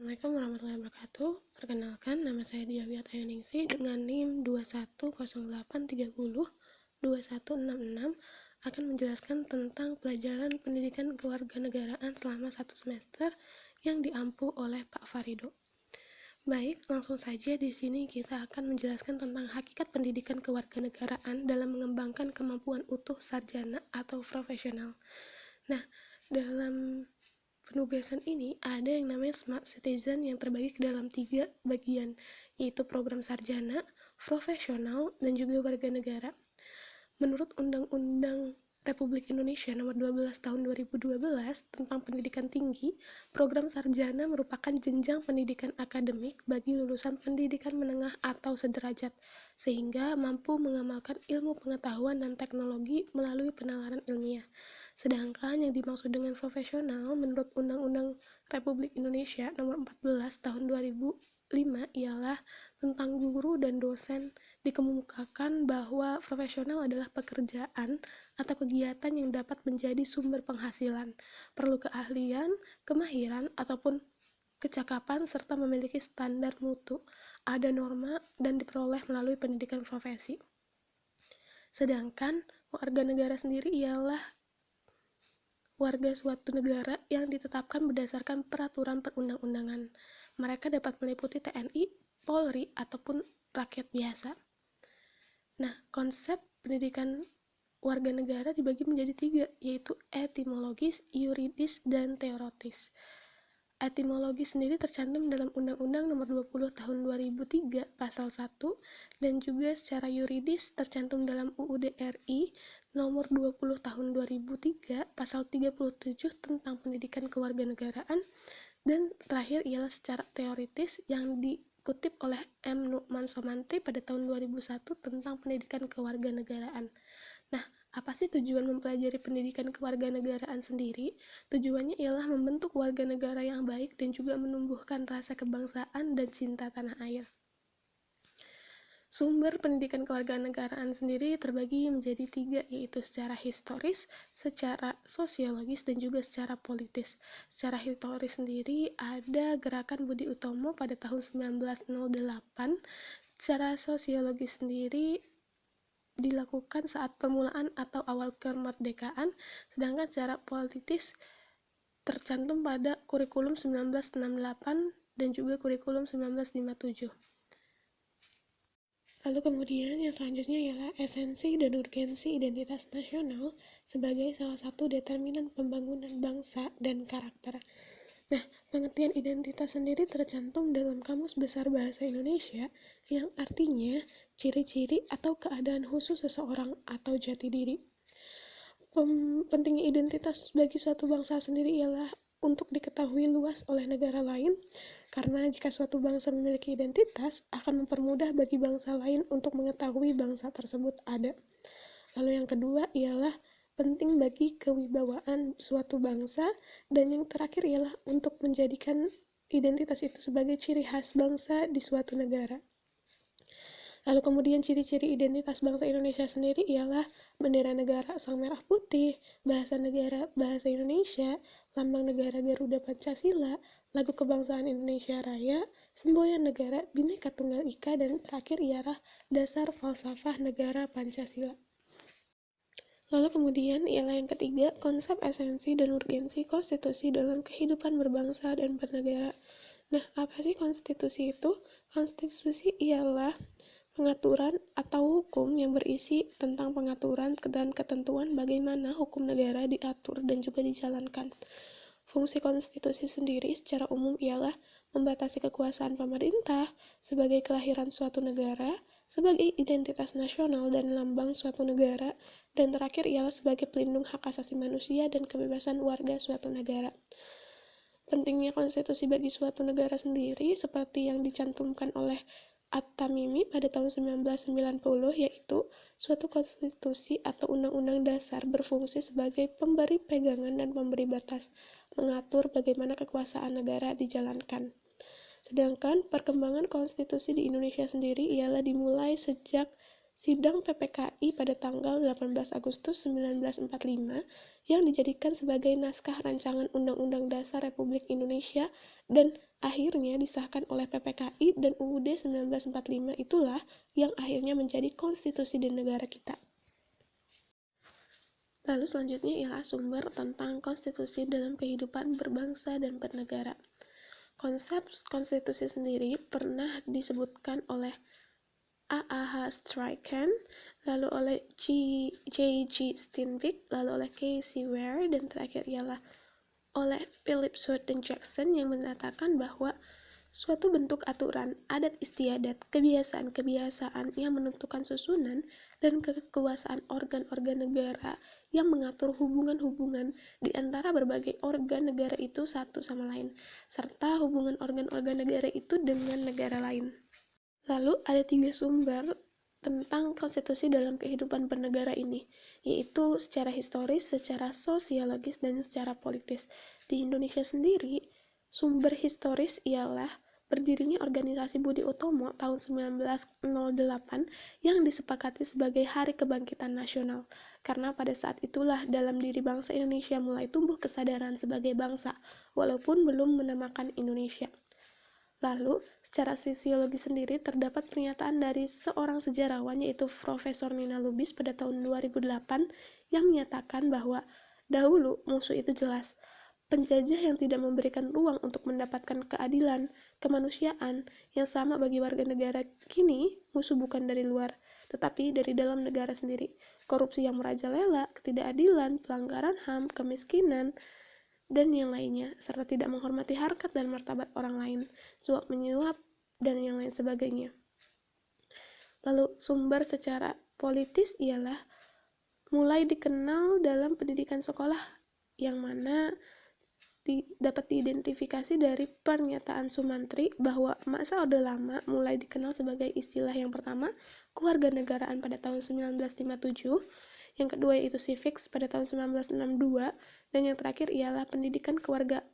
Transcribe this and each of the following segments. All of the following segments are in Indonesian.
Assalamualaikum warahmatullahi wabarakatuh. Perkenalkan, nama saya Diawiyat Ayuningsi dengan NIM 2108302166 akan menjelaskan tentang pelajaran pendidikan kewarganegaraan selama 1 semester yang diampu oleh Pak Farido. Baik, langsung saja di sini kita akan menjelaskan tentang hakikat pendidikan kewarganegaraan dalam mengembangkan kemampuan utuh sarjana atau profesional. Nah, dalam penugasan ini ada yang namanya Smart Citizen yang terbagi ke dalam 3 bagian, yaitu program sarjana, profesional, dan juga warga negara. Menurut Undang-Undang Republik Indonesia Nomor 12 Tahun 2012 tentang pendidikan tinggi, program sarjana merupakan jenjang pendidikan akademik bagi lulusan pendidikan menengah atau sederajat, sehingga mampu mengamalkan ilmu pengetahuan dan teknologi melalui penalaran ilmiah. Sedangkan yang dimaksud dengan profesional menurut Undang-Undang Republik Indonesia Nomor 14 Tahun 2005 ialah tentang guru dan dosen. Dikemukakan bahwa profesional adalah pekerjaan atau kegiatan yang dapat menjadi sumber penghasilan, perlu keahlian, kemahiran, ataupun kecakapan serta memiliki standar mutu, ada norma, dan diperoleh melalui pendidikan profesi. Sedangkan warga negara sendiri ialah warga suatu negara yang ditetapkan berdasarkan peraturan perundang-undangan. Mereka dapat meliputi TNI, Polri, ataupun rakyat biasa. Nah, konsep pendidikan warga negara dibagi menjadi 3, yaitu etimologis, yuridis, dan teoritis. Etimologi sendiri tercantum dalam Undang-Undang Nomor 20 Tahun 2003 Pasal 1 dan juga secara yuridis tercantum dalam UUD RI Nomor 20 Tahun 2003 Pasal 37 tentang pendidikan kewarganegaraan, dan terakhir ialah secara teoritis yang dikutip oleh M. Nu'man Somantri pada tahun 2001 tentang pendidikan kewarganegaraan. Nah, apa sih tujuan mempelajari pendidikan kewarganegaraan sendiri? Tujuannya ialah membentuk warga negara yang baik dan juga menumbuhkan rasa kebangsaan dan cinta tanah air. Sumber pendidikan kewarganegaraan sendiri terbagi menjadi 3, yaitu secara historis, secara sosiologis, dan juga secara politis. Secara historis sendiri ada gerakan Budi Utomo pada tahun 1908. Secara sosiologis sendiri dilakukan saat permulaan atau awal kemerdekaan, sedangkan secara politis tercantum pada kurikulum 1968 dan juga kurikulum 1957. Lalu kemudian yang selanjutnya ialah esensi dan urgensi identitas nasional sebagai salah satu determinan pembangunan bangsa dan karakter. Nah, pengertian identitas sendiri tercantum dalam Kamus Besar Bahasa Indonesia yang artinya ciri-ciri atau keadaan khusus seseorang atau jati diri. Pentingnya identitas bagi suatu bangsa sendiri ialah untuk diketahui luas oleh negara lain, karena jika suatu bangsa memiliki identitas, akan mempermudah bagi bangsa lain untuk mengetahui bangsa tersebut ada. Lalu yang kedua ialah penting bagi kewibawaan suatu bangsa, dan yang terakhir ialah untuk menjadikan identitas itu sebagai ciri khas bangsa di suatu negara. Lalu kemudian ciri-ciri identitas bangsa Indonesia sendiri ialah bendera negara Sang Merah Putih, bahasa negara Bahasa Indonesia, lambang negara Garuda Pancasila, lagu kebangsaan Indonesia Raya, semboyan negara Bhinneka Tunggal Ika, dan terakhir ialah dasar falsafah negara Pancasila. Lalu kemudian ialah yang ketiga, konsep esensi dan urgensi konstitusi dalam kehidupan berbangsa dan bernegara. Nah, apa sih konstitusi itu? Konstitusi ialah pengaturan atau hukum yang berisi tentang pengaturan dan ketentuan bagaimana hukum negara diatur dan juga dijalankan. Fungsi konstitusi sendiri secara umum ialah membatasi kekuasaan pemerintah sebagai kelahiran suatu negara, sebagai identitas nasional dan lambang suatu negara, dan terakhir ialah sebagai pelindung hak asasi manusia dan kebebasan warga suatu negara. Pentingnya konstitusi bagi suatu negara sendiri seperti yang dicantumkan oleh At-Tamimi pada tahun 1990, yaitu suatu konstitusi atau undang-undang dasar berfungsi sebagai pemberi pegangan dan pemberi batas, mengatur bagaimana kekuasaan negara dijalankan. Sedangkan perkembangan konstitusi di Indonesia sendiri ialah dimulai sejak Sidang PPKI pada tanggal 18 Agustus 1945 yang dijadikan sebagai naskah rancangan Undang-Undang Dasar Republik Indonesia dan akhirnya disahkan oleh PPKI dan UUD 1945 itulah yang akhirnya menjadi konstitusi di negara kita. Lalu selanjutnya ialah sumber tentang konstitusi dalam kehidupan berbangsa dan bernegara. Konsep konstitusi sendiri pernah disebutkan oleh A.H. Strachan, lalu oleh J.G. Steinbeck, lalu oleh K.C. Ware, dan terakhir ialah oleh Philip Seward dan Jackson yang menyatakan bahwa suatu bentuk aturan, adat istiadat, kebiasaan-kebiasaan yang menentukan susunan dan kekuasaan organ-organ negara yang mengatur hubungan-hubungan di antara berbagai organ negara itu satu sama lain, serta hubungan organ-organ negara itu dengan negara lain. Lalu ada 3 sumber tentang konstitusi dalam kehidupan bernegara ini, yaitu secara historis, secara sosiologis, dan secara politis. Di Indonesia sendiri, sumber historis ialah berdirinya organisasi Budi Utomo tahun 1908 yang disepakati sebagai Hari Kebangkitan Nasional, karena pada saat itulah dalam diri bangsa Indonesia mulai tumbuh kesadaran sebagai bangsa, walaupun belum menamakan Indonesia. Lalu, secara sosiologi sendiri terdapat pernyataan dari seorang sejarawan yaitu Profesor Nina Lubis pada tahun 2008 yang menyatakan bahwa dahulu musuh itu jelas, penjajah yang tidak memberikan ruang untuk mendapatkan keadilan, kemanusiaan yang sama bagi warga negara. Kini, musuh bukan dari luar, tetapi dari dalam negara sendiri. Korupsi yang merajalela, ketidakadilan, pelanggaran HAM, kemiskinan, dan yang lainnya, serta tidak menghormati harkat dan martabat orang lain, suap menyuap, dan yang lain sebagainya. Lalu sumber secara politis ialah mulai dikenal dalam pendidikan sekolah, yang mana dapat diidentifikasi dari pernyataan Sumantri bahwa masa Orde Lama mulai dikenal sebagai istilah yang pertama, kewarganegaraan pada tahun 1957, yang kedua yaitu civics pada tahun 1962, dan yang terakhir ialah pendidikan kewargaan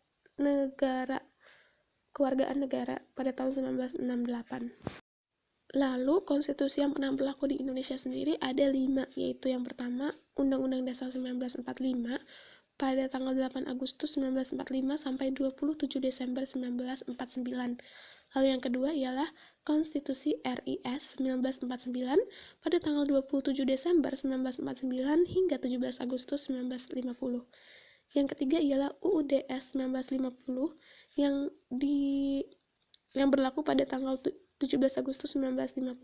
negara pada tahun 1968. Lalu, konstitusi yang pernah berlaku di Indonesia sendiri ada 5, yaitu yang pertama, Undang-Undang Dasar 1945 pada tanggal 8 Agustus 1945 sampai 27 Desember 1949. Lalu yang kedua ialah Konstitusi RIS 1949 pada tanggal 27 Desember 1949 hingga 17 Agustus 1950. Yang ketiga ialah UUDS 1950 yang berlaku pada tanggal 17 Agustus 1950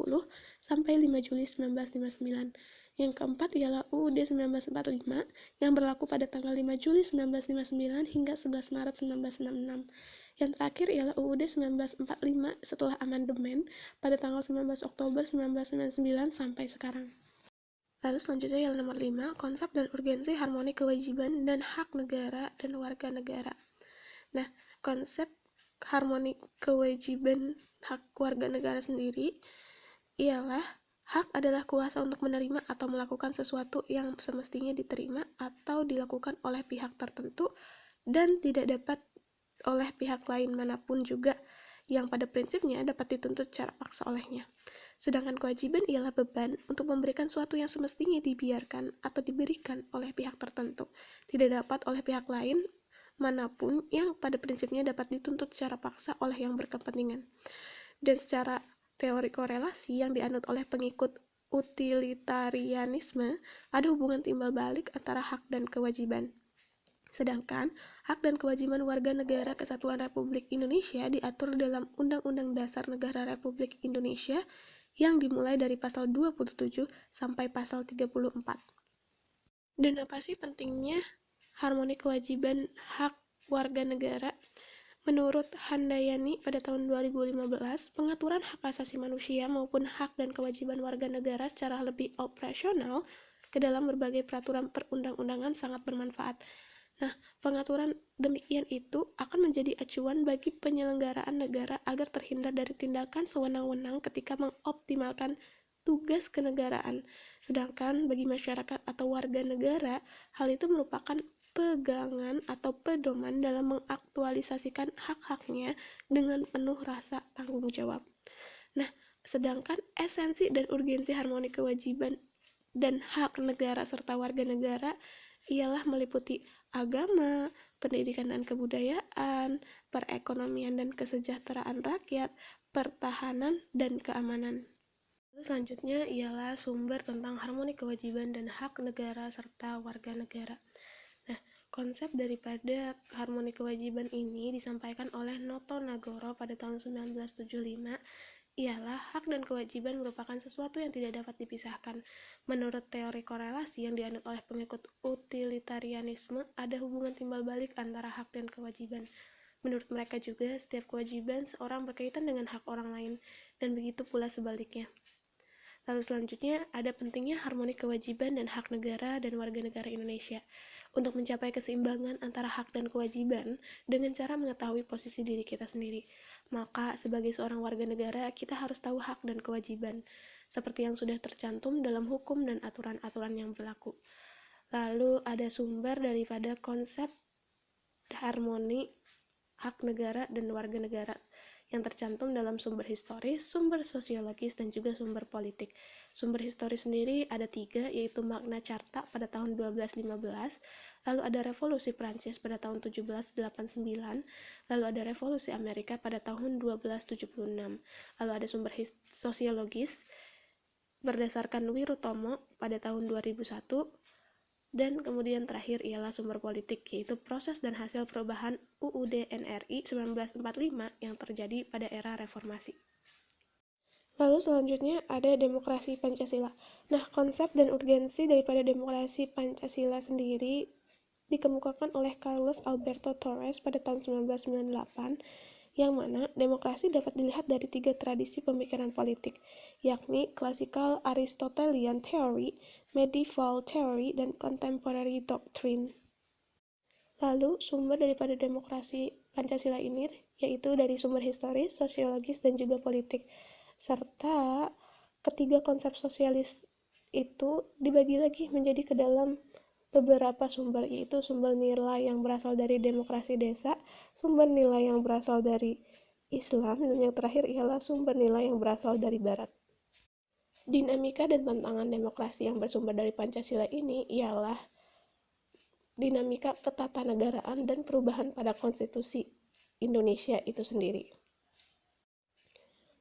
sampai 5 Juli 1959. Yang keempat ialah UUD 1945 yang berlaku pada tanggal 5 Juli 1959 hingga 11 Maret 1966. Yang terakhir ialah UUD 1945 setelah amandemen pada tanggal 19 Oktober 1999 sampai sekarang. Lalu selanjutnya ialah nomor 5, konsep dan urgensi harmoni kewajiban dan hak negara dan warga negara. Nah, konsep harmoni kewajiban hak warga negara sendiri ialah hak adalah kuasa untuk menerima atau melakukan sesuatu yang semestinya diterima atau dilakukan oleh pihak tertentu dan tidak dapat oleh pihak lain manapun juga yang pada prinsipnya dapat dituntut secara paksa olehnya. Sedangkan kewajiban ialah beban untuk memberikan sesuatu yang semestinya dibiarkan atau diberikan oleh pihak tertentu, tidak dapat oleh pihak lain manapun yang pada prinsipnya dapat dituntut secara paksa oleh yang berkepentingan. Dan secara teori korelasi yang dianut oleh pengikut utilitarianisme, ada hubungan timbal balik antara hak dan kewajiban. Sedangkan hak dan kewajiban warga negara Kesatuan Republik Indonesia diatur dalam Undang-Undang Dasar Negara Republik Indonesia yang dimulai dari pasal 27 sampai pasal 34. Dan apa sih pentingnya harmoni kewajiban hak warga negara? Menurut Handayani pada tahun 2015, pengaturan hak asasi manusia maupun hak dan kewajiban warga negara secara lebih operasional ke dalam berbagai peraturan perundang-undangan sangat bermanfaat. Nah, pengaturan demikian itu akan menjadi acuan bagi penyelenggaraan negara agar terhindar dari tindakan sewenang-wenang ketika mengoptimalkan tugas kenegaraan. Sedangkan bagi masyarakat atau warga negara, hal itu merupakan pegangan atau pedoman dalam mengaktualisasikan hak-haknya dengan penuh rasa tanggung jawab. Nah, Sedangkan esensi dan urgensi harmoni kewajiban dan hak negara serta warga negara ialah meliputi agama, pendidikan dan kebudayaan, perekonomian dan kesejahteraan rakyat, pertahanan dan keamanan. Lalu selanjutnya ialah sumber tentang harmoni kewajiban dan hak negara serta warga negara. Nah, konsep daripada harmoni kewajiban ini disampaikan oleh Noto Nagoro pada tahun 1975, ialah hak dan kewajiban merupakan sesuatu yang tidak dapat dipisahkan. Menurut teori korelasi yang dianut oleh pengikut utilitarianisme, ada hubungan timbal balik antara hak dan kewajiban. Menurut mereka juga, setiap kewajiban seorang berkaitan dengan hak orang lain, dan begitu pula sebaliknya. Lalu selanjutnya, ada pentingnya harmoni kewajiban dan hak negara dan warga negara Indonesia. Untuk mencapai keseimbangan antara hak dan kewajiban dengan cara mengetahui posisi diri kita sendiri. Maka, sebagai seorang warga negara, kita harus tahu hak dan kewajiban, seperti yang sudah tercantum dalam hukum dan aturan-aturan yang berlaku. Lalu, ada sumber daripada konsep harmoni hak negara dan warga negara yang tercantum dalam sumber historis, sumber sosiologis, dan juga sumber politik. Sumber historis sendiri ada 3, yaitu Magna Carta pada tahun 1215, lalu ada Revolusi Prancis pada tahun 1789, lalu ada Revolusi Amerika pada tahun 1276, lalu ada sumber sosiologis berdasarkan Wirutomo pada tahun 2001, dan kemudian terakhir ialah sumber politik, yaitu proses dan hasil perubahan UUD NRI 1945 yang terjadi pada era reformasi. Lalu selanjutnya ada demokrasi Pancasila. Nah, konsep dan urgensi daripada demokrasi Pancasila sendiri dikemukakan oleh Carlos Alberto Torres pada tahun 1998, yang mana demokrasi dapat dilihat dari 3 tradisi pemikiran politik, yakni Classical Aristotelian Theory, Medieval Theory, dan Contemporary Doctrine. Lalu, sumber daripada demokrasi Pancasila ini yaitu dari sumber historis, sosiologis, dan juga politik. Serta ketiga konsep sosialis itu dibagi lagi menjadi ke dalam beberapa sumber, yaitu sumber nilai yang berasal dari demokrasi desa, sumber nilai yang berasal dari Islam, dan yang terakhir ialah sumber nilai yang berasal dari Barat. Dinamika dan tantangan demokrasi yang bersumber dari Pancasila ini ialah dinamika ketatanegaraan dan perubahan pada konstitusi Indonesia itu sendiri.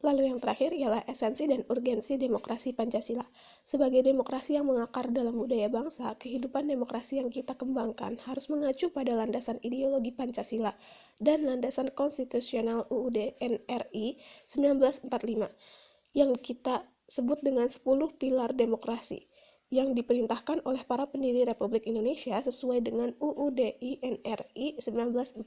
Lalu yang terakhir ialah esensi dan urgensi demokrasi Pancasila. Sebagai demokrasi yang mengakar dalam budaya bangsa, kehidupan demokrasi yang kita kembangkan harus mengacu pada landasan ideologi Pancasila dan landasan konstitusional UUD NRI 1945 yang kita sebut dengan 10 pilar demokrasi yang diperintahkan oleh para pendiri Republik Indonesia sesuai dengan UUD NRI 1945.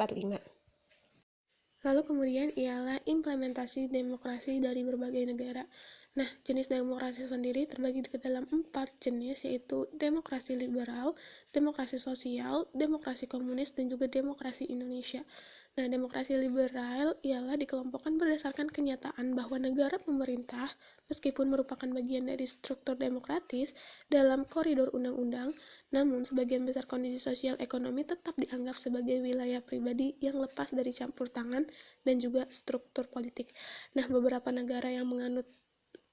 Lalu kemudian ialah implementasi demokrasi dari berbagai negara. Nah, jenis demokrasi sendiri terbagi ke dalam 4 jenis, yaitu demokrasi liberal, demokrasi sosial, demokrasi komunis, dan juga demokrasi Indonesia. Nah, demokrasi liberal ialah dikelompokkan berdasarkan kenyataan bahwa negara pemerintah, meskipun merupakan bagian dari struktur demokratis dalam koridor undang-undang, namun sebagian besar kondisi sosial ekonomi tetap dianggap sebagai wilayah pribadi yang lepas dari campur tangan dan juga struktur politik. Nah, beberapa negara yang menganut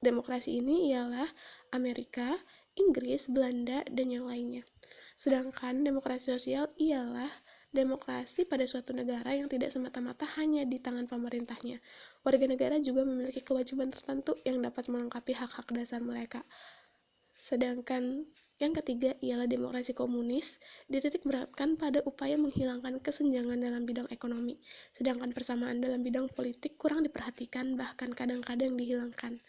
demokrasi ini ialah Amerika, Inggris, Belanda, dan yang lainnya. Sedangkan demokrasi sosial ialah demokrasi pada suatu negara yang tidak semata-mata hanya di tangan pemerintahnya. Warga negara juga memiliki kewajiban tertentu yang dapat melengkapi hak-hak dasar mereka. Sedangkan yang ketiga ialah demokrasi komunis, dititik beratkan pada upaya menghilangkan kesenjangan dalam bidang ekonomi, sedangkan persamaan dalam bidang politik kurang diperhatikan, bahkan kadang-kadang dihilangkan.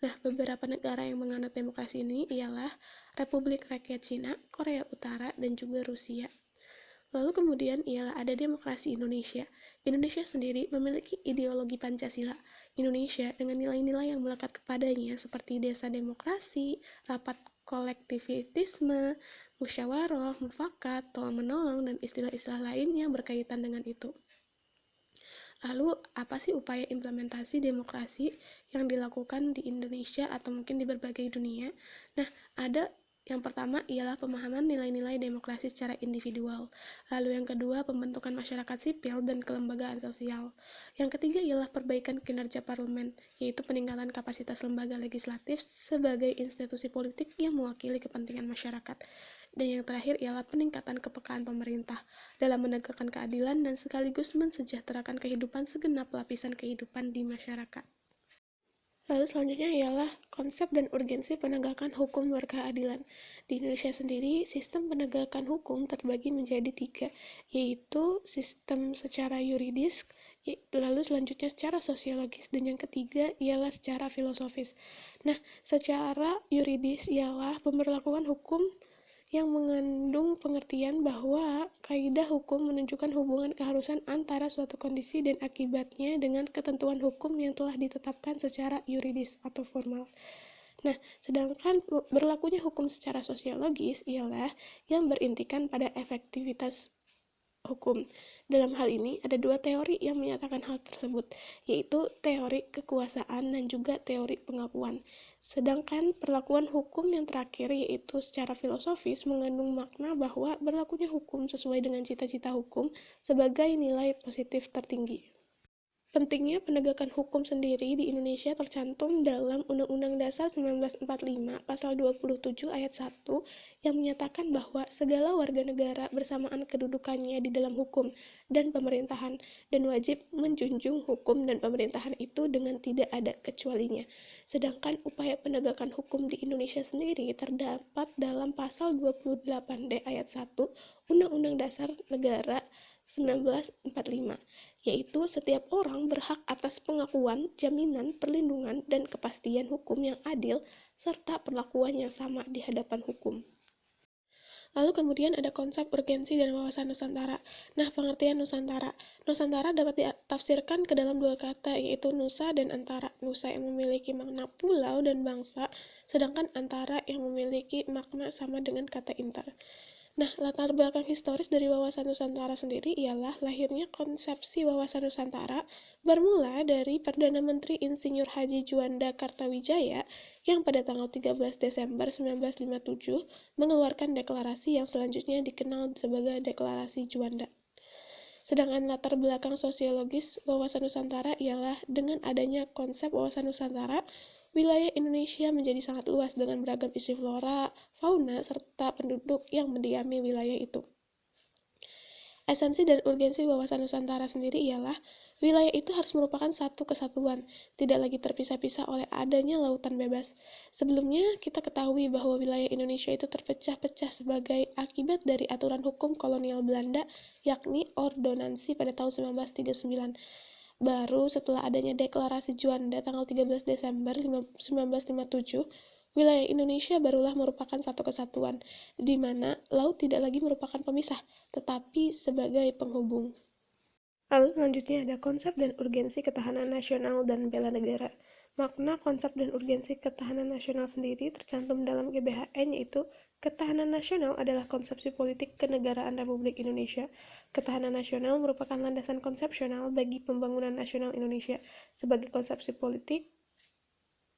Nah, beberapa negara yang menganut demokrasi ini ialah Republik Rakyat Cina, Korea Utara, dan juga Rusia. Lalu kemudian ialah ada demokrasi Indonesia. Indonesia sendiri memiliki ideologi Pancasila. Indonesia dengan nilai-nilai yang melekat kepadanya seperti desa demokrasi, rapat kolektivitisme, musyawarah, mufakat, tolong-menolong, dan istilah-istilah lain yang berkaitan dengan itu. Lalu, apa sih upaya implementasi demokrasi yang dilakukan di Indonesia atau mungkin di berbagai dunia? Nah, ada Yang pertama ialah pemahaman nilai-nilai demokrasi secara individual. Lalu yang kedua, pembentukan masyarakat sipil dan kelembagaan sosial. Yang ketiga ialah perbaikan kinerja parlemen, yaitu peningkatan kapasitas lembaga legislatif sebagai institusi politik yang mewakili kepentingan masyarakat. Dan yang terakhir ialah peningkatan kepekaan pemerintah dalam menegakkan keadilan dan sekaligus mensejahterakan kehidupan segenap lapisan kehidupan di masyarakat. Lalu selanjutnya ialah konsep dan urgensi penegakan hukum berkeadilan. Di Indonesia sendiri, sistem penegakan hukum terbagi menjadi 3, yaitu sistem secara yuridis, lalu selanjutnya secara sosiologis, dan yang ketiga ialah secara filosofis. Nah, secara yuridis ialah pemberlakuan hukum yang mengandung pengertian bahwa kaidah hukum menunjukkan hubungan keharusan antara suatu kondisi dan akibatnya dengan ketentuan hukum yang telah ditetapkan secara yuridis atau formal. Nah, sedangkan berlakunya hukum secara sosiologis ialah yang berintikan pada efektivitas hukum. Dalam hal ini, ada 2 teori yang menyatakan hal tersebut, yaitu teori kekuasaan dan juga teori pengakuan. Sedangkan perlakuan hukum yang terakhir, yaitu secara filosofis, mengandung makna bahwa berlakunya hukum sesuai dengan cita-cita hukum sebagai nilai positif tertinggi. Pentingnya penegakan hukum sendiri di Indonesia tercantum dalam Undang-Undang Dasar 1945 Pasal 27 Ayat 1 yang menyatakan bahwa segala warga negara bersamaan kedudukannya di dalam hukum dan pemerintahan dan wajib menjunjung hukum dan pemerintahan itu dengan tidak ada kecualinya. Sedangkan upaya penegakan hukum di Indonesia sendiri terdapat dalam Pasal 28D Ayat 1 Undang-Undang Dasar Negara 1945, yaitu setiap orang berhak atas pengakuan, jaminan, perlindungan, dan kepastian hukum yang adil, serta perlakuan yang sama di hadapan hukum. Lalu kemudian ada konsep urgensi dan wawasan Nusantara. Nah, pengertian Nusantara. Nusantara dapat ditafsirkan ke dalam 2 kata, yaitu Nusa dan Antara. Nusa yang memiliki makna pulau dan bangsa, sedangkan Antara yang memiliki makna sama dengan kata inter. Nah, latar belakang historis dari wawasan Nusantara sendiri ialah lahirnya konsepsi wawasan Nusantara bermula dari Perdana Menteri Insinyur Haji Juanda Kartawijaya yang pada tanggal 13 Desember 1957 mengeluarkan deklarasi yang selanjutnya dikenal sebagai Deklarasi Juanda. Sedangkan latar belakang sosiologis wawasan Nusantara ialah dengan adanya konsep wawasan Nusantara, wilayah Indonesia menjadi sangat luas dengan beragam isi flora, fauna, serta penduduk yang mendiami wilayah itu. Esensi dan urgensi wawasan Nusantara sendiri ialah wilayah itu harus merupakan satu kesatuan, tidak lagi terpisah-pisah oleh adanya lautan bebas. Sebelumnya, kita ketahui bahwa wilayah Indonesia itu terpecah-pecah sebagai akibat dari aturan hukum kolonial Belanda, yakni ordonansi pada tahun 1939. Baru setelah adanya Deklarasi Juanda tanggal 13 Desember 1957, wilayah Indonesia barulah merupakan satu kesatuan, di mana laut tidak lagi merupakan pemisah, tetapi sebagai penghubung. Lalu selanjutnya ada konsep dan urgensi ketahanan nasional dan bela negara. Makna konsep dan urgensi ketahanan nasional sendiri tercantum dalam GBHN, yaitu ketahanan nasional adalah konsepsi politik kenegaraan Republik Indonesia. Ketahanan nasional merupakan landasan konsepsional bagi pembangunan nasional Indonesia. Sebagai konsepsi politik,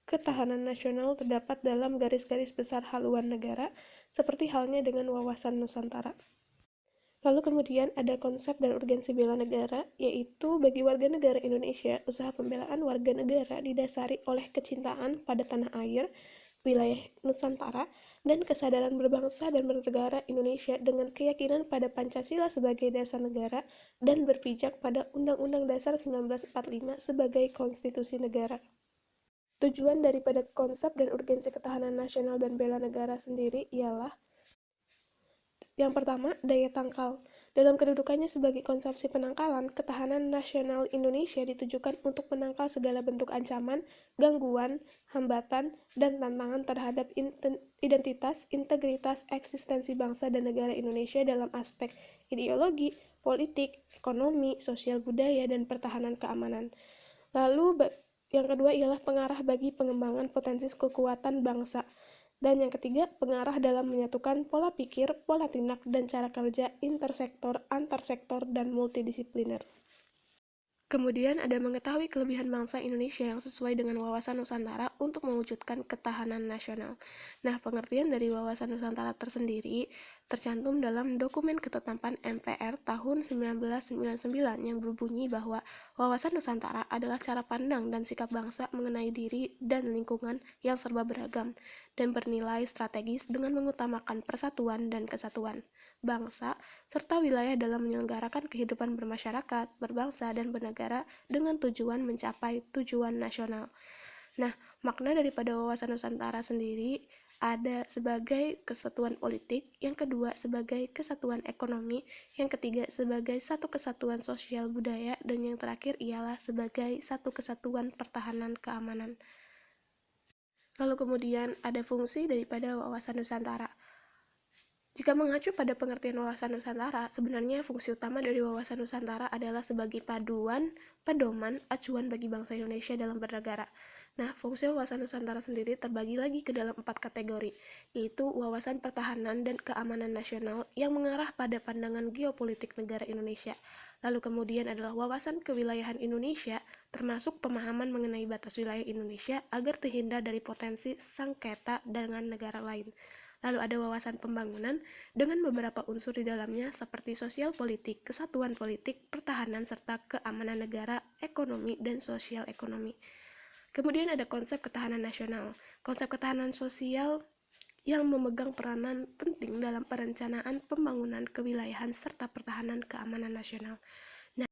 ketahanan nasional terdapat dalam garis-garis besar haluan negara, seperti halnya dengan wawasan Nusantara. Lalu kemudian ada konsep dan urgensi bela negara, yaitu bagi warga negara Indonesia, usaha pembelaan warga negara didasari oleh kecintaan pada tanah air, wilayah Nusantara, dan kesadaran berbangsa dan bernegara Indonesia dengan keyakinan pada Pancasila sebagai dasar negara dan berpijak pada Undang-Undang Dasar 1945 sebagai konstitusi negara. Tujuan daripada konsep dan urgensi ketahanan nasional dan bela negara sendiri ialah yang pertama, daya tangkal. Dalam kedudukannya sebagai konsepsi penangkalan, ketahanan nasional Indonesia ditujukan untuk menangkal segala bentuk ancaman, gangguan, hambatan, dan tantangan terhadap identitas, integritas, eksistensi bangsa dan negara Indonesia dalam aspek ideologi, politik, ekonomi, sosial budaya, dan pertahanan keamanan. Lalu, yang kedua ialah pengarah bagi pengembangan potensi kekuatan bangsa. Dan yang ketiga, pengarah dalam menyatukan pola pikir, pola tindak, dan cara kerja intersektor, antarsektor, dan multidisipliner. Kemudian ada mengetahui kelebihan bangsa Indonesia yang sesuai dengan wawasan Nusantara untuk mewujudkan ketahanan nasional. Nah, pengertian dari wawasan Nusantara tersendiri tercantum dalam dokumen ketetapan MPR tahun 1999 yang berbunyi bahwa wawasan Nusantara adalah cara pandang dan sikap bangsa mengenai diri dan lingkungan yang serba beragam dan bernilai strategis dengan mengutamakan persatuan dan kesatuan bangsa serta wilayah dalam menyelenggarakan kehidupan bermasyarakat, berbangsa, dan bernegara dengan tujuan mencapai tujuan nasional. Nah, makna daripada wawasan Nusantara sendiri ada sebagai kesatuan politik, yang kedua sebagai kesatuan ekonomi, yang ketiga sebagai satu kesatuan sosial budaya, dan yang terakhir ialah sebagai satu kesatuan pertahanan keamanan. Lalu kemudian ada fungsi daripada wawasan Nusantara. Jika mengacu pada pengertian wawasan Nusantara, sebenarnya fungsi utama dari wawasan Nusantara adalah sebagai paduan, pedoman, acuan bagi bangsa Indonesia dalam bernegara. Nah, fungsi wawasan Nusantara sendiri terbagi lagi ke dalam 4 kategori, yaitu wawasan pertahanan dan keamanan nasional yang mengarah pada pandangan geopolitik negara Indonesia. Lalu kemudian adalah wawasan kewilayahan Indonesia, termasuk pemahaman mengenai batas wilayah Indonesia agar terhindar dari potensi sengketa dengan negara lain. Lalu ada wawasan pembangunan dengan beberapa unsur di dalamnya seperti sosial politik, kesatuan politik, pertahanan, serta keamanan negara, ekonomi, dan sosial ekonomi. Kemudian ada konsep ketahanan nasional. Konsep ketahanan sosial yang memegang peranan penting dalam perencanaan pembangunan kewilayahan serta pertahanan keamanan nasional. Nah,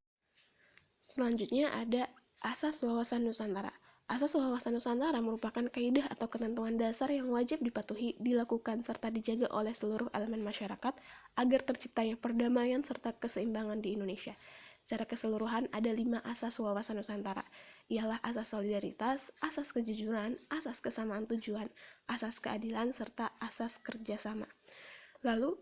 selanjutnya ada asas wawasan Nusantara. Asas wawasan Nusantara merupakan kaidah atau ketentuan dasar yang wajib dipatuhi, dilakukan, serta dijaga oleh seluruh elemen masyarakat agar terciptanya perdamaian serta keseimbangan di Indonesia. Secara keseluruhan ada 5 asas wawasan Nusantara, ialah asas solidaritas, asas kejujuran, asas kesamaan tujuan, asas keadilan, serta asas kerjasama. Lalu,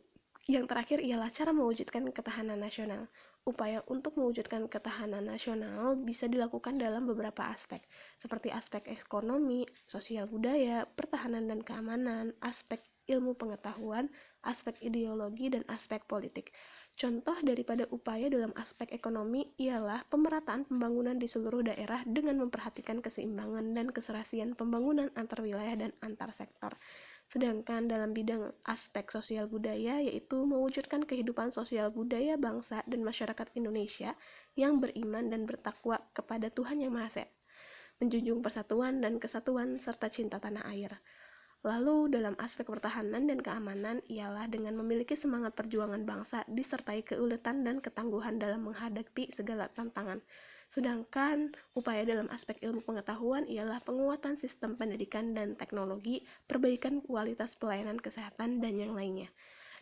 yang terakhir ialah cara mewujudkan ketahanan nasional. Upaya untuk mewujudkan ketahanan nasional bisa dilakukan dalam beberapa aspek, seperti aspek ekonomi, sosial budaya, pertahanan dan keamanan, aspek ilmu pengetahuan, aspek ideologi, dan aspek politik. Contoh daripada upaya dalam aspek ekonomi ialah pemerataan pembangunan di seluruh daerah dengan memperhatikan keseimbangan dan keserasian pembangunan antar wilayah dan antar sektor. Sedangkan dalam bidang aspek sosial budaya yaitu mewujudkan kehidupan sosial budaya bangsa dan masyarakat Indonesia yang beriman dan bertakwa kepada Tuhan Yang Maha Esa, menjunjung persatuan dan kesatuan serta cinta tanah air. Lalu dalam aspek pertahanan dan keamanan ialah dengan memiliki semangat perjuangan bangsa disertai keuletan dan ketangguhan dalam menghadapi segala tantangan. Sedangkan upaya dalam aspek ilmu pengetahuan ialah penguatan sistem pendidikan dan teknologi, perbaikan kualitas pelayanan kesehatan, dan yang lainnya.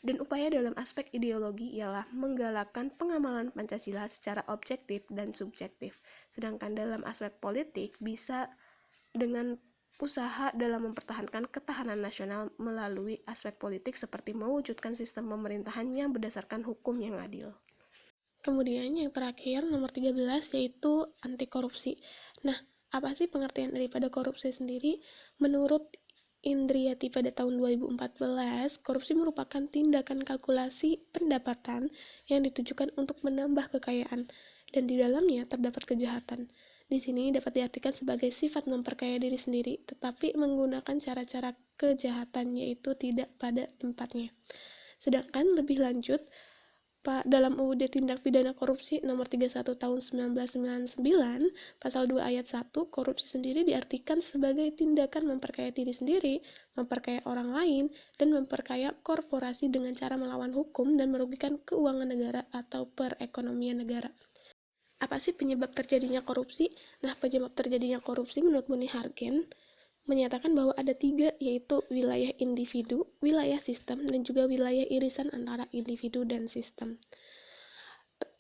Dan upaya dalam aspek ideologi ialah menggalakkan pengamalan Pancasila secara objektif dan subjektif. Sedangkan dalam aspek politik bisa dengan usaha dalam mempertahankan ketahanan nasional melalui aspek politik seperti mewujudkan sistem pemerintahan yang berdasarkan hukum yang adil. Kemudian yang terakhir nomor 13 yaitu anti korupsi. Nah, apa sih pengertian daripada korupsi sendiri? Menurut Indriati pada tahun 2014, korupsi merupakan tindakan kalkulasi pendapatan yang ditujukan untuk menambah kekayaan dan di dalamnya terdapat kejahatan. Di sini dapat diartikan sebagai sifat memperkaya diri sendiri, tetapi menggunakan cara-cara kejahatan yaitu tidak pada tempatnya. Sedangkan lebih lanjut, dalam UUD Tindak Pidana Korupsi Nomor 31 Tahun 1999, Pasal 2 Ayat 1, korupsi sendiri diartikan sebagai tindakan memperkaya diri sendiri, memperkaya orang lain, dan memperkaya korporasi dengan cara melawan hukum dan merugikan keuangan negara atau perekonomian negara. Apa sih penyebab terjadinya korupsi? Nah, penyebab terjadinya korupsi menurut Muni Hargen menyatakan bahwa ada 3, yaitu wilayah individu, wilayah sistem, dan juga wilayah irisan antara individu dan sistem.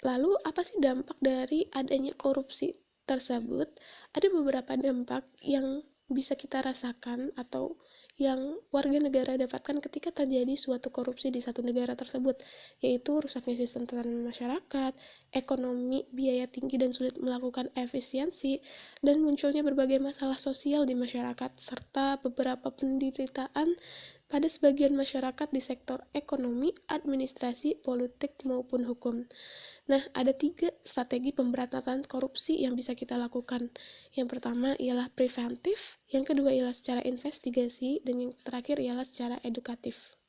Lalu, apa sih dampak dari adanya korupsi tersebut? Ada beberapa dampak yang bisa kita rasakan atau yang warga negara dapatkan ketika terjadi suatu korupsi di satu negara tersebut, yaitu rusaknya sistem tatanan masyarakat, ekonomi, biaya tinggi dan sulit melakukan efisiensi, dan munculnya berbagai masalah sosial di masyarakat, serta beberapa penderitaan pada sebagian masyarakat di sektor ekonomi, administrasi, politik, maupun hukum. Nah, ada 3 strategi pemberantasan korupsi yang bisa kita lakukan. Yang pertama ialah preventif, yang kedua ialah secara investigasi, dan yang terakhir ialah secara edukatif.